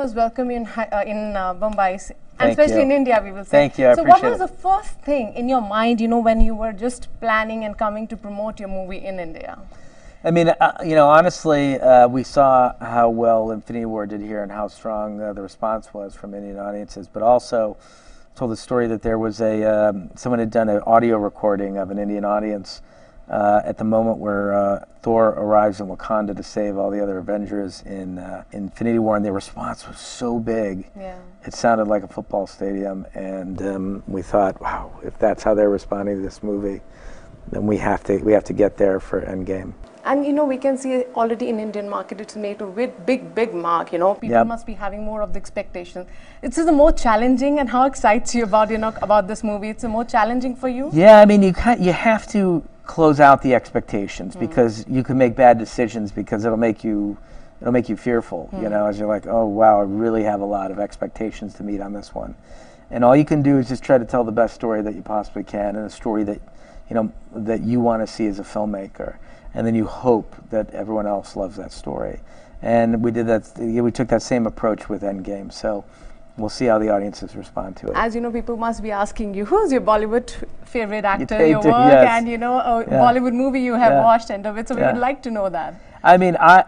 First, welcome you in Mumbai, and Thank especially you. in India, we will say. Thank you, I So what appreciate was the first thing in your mind, when you were just planning and coming to promote your movie in India? I mean, honestly, we saw how well Infinity War did here and how strong the response was from Indian audiences, but also told the story that there was someone had done an audio recording of an Indian audience at the moment where Thor arrives in Wakanda to save all the other Avengers in Infinity War, and their response was so big. Yeah. It sounded like a football stadium, and we thought, wow, if that's how they're responding to this movie, then we have to get there for Endgame. And we can see already in Indian market, it's made a big mark. People must be having more of the expectations. It's the more challenging, and how excites you about this movie? It's more challenging for you. Yeah, I mean, you have to close out the expectations because you can make bad decisions because it'll make you fearful. As you're like, oh wow, I really have a lot of expectations to meet on this one, and all you can do is just try to tell the best story that you possibly can, and a story that that you want to see as a filmmaker. And then you hope that everyone else loves that story. And we did that. We took that same approach with Endgame. So we'll see how the audiences respond to it. As you know, people must be asking you, who's your Bollywood favorite actor, They your do, work, yes. and Bollywood movie you have watched and of it. So we would like to know that. I mean, I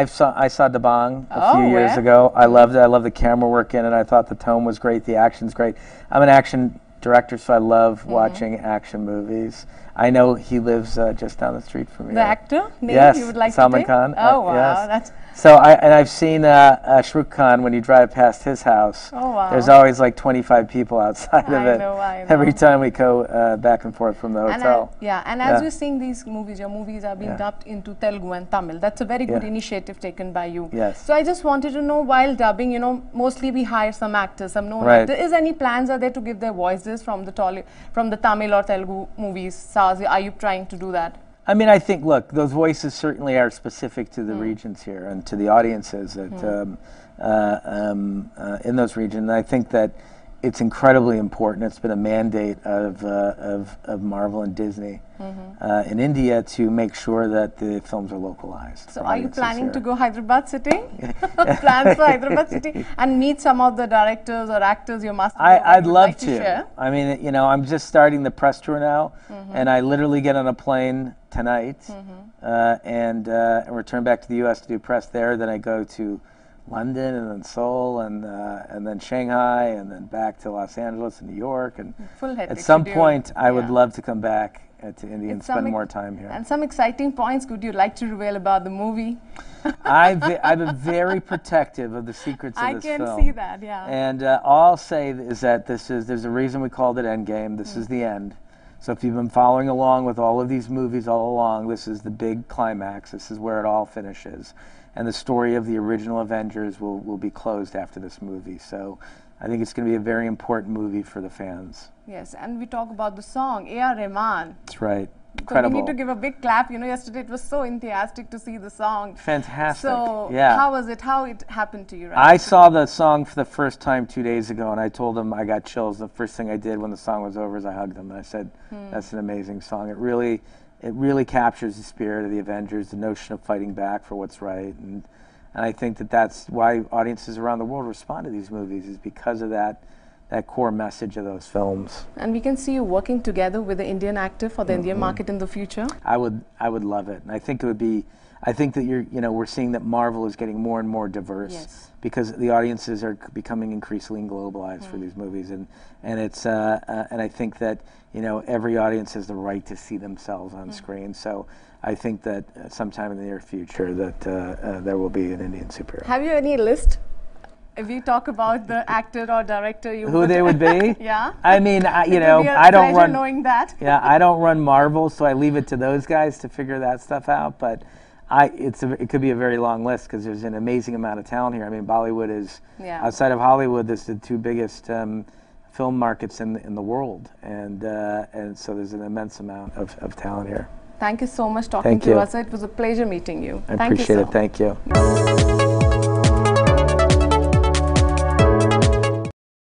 saw Dabang a few years ago. I loved it. I loved the camera work in it. I thought the tone was great. The action's great. I'm an action director, so I love watching action movies. I know he lives just down the street from me. The actor name yes, you would like Salman to take? Khan. Oh wow, yes. that's. So I've seen Shahrukh Khan when you drive past his house. Oh wow. There's always like 25 people outside of it. I know. Every time we go back and forth from the hotel. And as we're seeing these movies, your movies are being dubbed into Telugu and Tamil. That's a very good initiative taken by you. Yes. So I just wanted to know, while dubbing, mostly we hire some actors, some known actors. Is any plans are there to give their voices from the Tamil or Telugu movies? Are you trying to do that? I mean, I think, look, those voices certainly are specific to the regions here and to the audiences that in those regions. And I think that it's incredibly important. It's been a mandate of Marvel and Disney in India to make sure that the films are localized. So are you planning to go Hyderabad City? Plans for Hyderabad City and meet some of the directors or actors you must I'd love to. Share? I mean, I'm just starting the press tour now, and I literally get on a plane tonight and return back to the U.S. to do press there. Then I go to London and then Seoul and then Shanghai and then back to Los Angeles and New York. And at some point, I would love to come back to India and spend more time here. And some exciting points could you like to reveal about the movie? I've been very protective of the secrets of this film. I can see that, yeah. And all I'll say is that there's a reason we called it Endgame. This is the end. So if you've been following along with all of these movies all along, this is the big climax. This is where it all finishes. And the story of the original Avengers will be closed after this movie. So I think it's going to be a very important movie for the fans. Yes, and we talk about the song, A.R. Rahman. That's right. Incredible. So we need to give a big clap. Yesterday it was so enthusiastic to see the song. Fantastic. So yeah. How was it? How it happened to you? Right? I saw the song for the first time 2 days ago, and I told him I got chills. The first thing I did when the song was over is I hugged him, and I said, "That's an amazing song. It really captures the spirit of the Avengers, the notion of fighting back for what's right." And I think that's why audiences around the world respond to these movies, is because of that core message of those films. And we can see you working together with the Indian actor for the Indian market in the future. I would love it, and I think it would be. I think that we're seeing that Marvel is getting more and more diverse because the audiences are becoming increasingly globalized for these movies, and it's and I think that every audience has the right to see themselves on screen. So I think that sometime in the near future that there will be an Indian superhero. Have you any list? If you talk about the actor or director, who they would be? Yeah. I mean, I don't run. Knowing that. Yeah, I don't run Marvel, so I leave it to those guys to figure that stuff out. But it could be a very long list because there's an amazing amount of talent here. I mean, Bollywood is outside of Hollywood. This is the two biggest film markets in the world, and so there's an immense amount of talent here. Thank you so much talking to us. It was a pleasure meeting you. I appreciate it. Thank you.